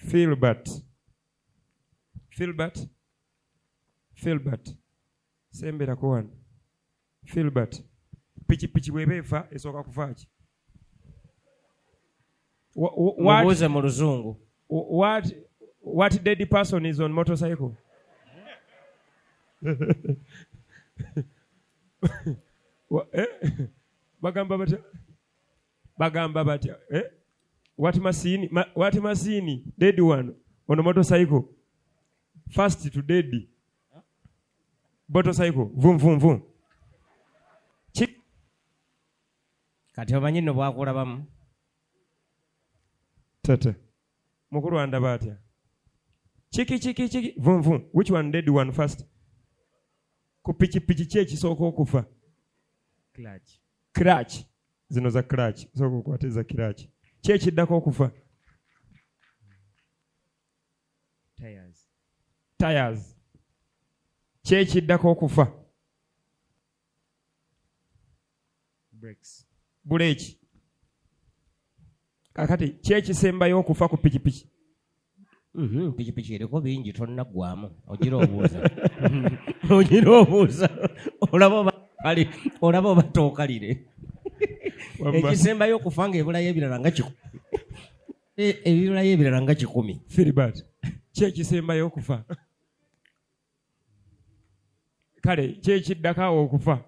Filbert. Sembera kuwan. Filbert. Pichi bwebefa esoka kufachi. Mubuze mu Luzungu. What dead person is on motorcycle? Bagamba batya. What machine? Dead one on a motorcycle. Fast to dead. Motorcycle. Vum. Kati omanyi nno bwakulabamu. Tata. Mukuru anda batya. Chiki. Vum. Which one dead one first? Ku pichi chechi soko okufa. Clutch. Zino za clutch. Soko kwateza clutch. Chechi dako okufa. Tires. Chechi dako okufa. Brake. Kakati chechi semba yokufa ku pichi. Pichi eriko bingi tonnaggwamu. Ogira obuuza. Olaba batookalire. Ekisembayo okufa ng'ebulayo ebirala nga 10. Ebibulayo ebirala nga 10. Filibert. Kyekisembayo okufa. Kale kyekiddako okufa.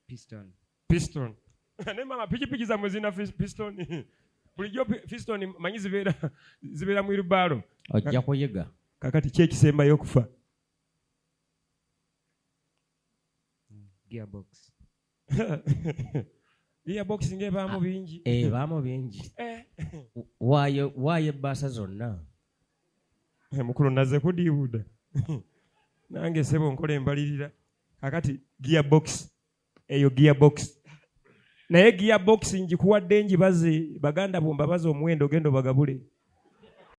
Piston. Ne mama pichi za mwezina piston. Bulijjo piston manyi zibeera mu irubalo. Ojja kuyiga. Kakati kyekisembayo okufa. Gearbox ng'ebaamu bingi. Ebaamu bingi. Waayo ebbaasa zonna. Mukulu naze kudiibuda. Nange sebo nkola embalirira. Kakati gearbox. Eyo gearbox. Naye gearbox njikuwadde njibaze baganda bomba baze omuwendo gendo bagabule.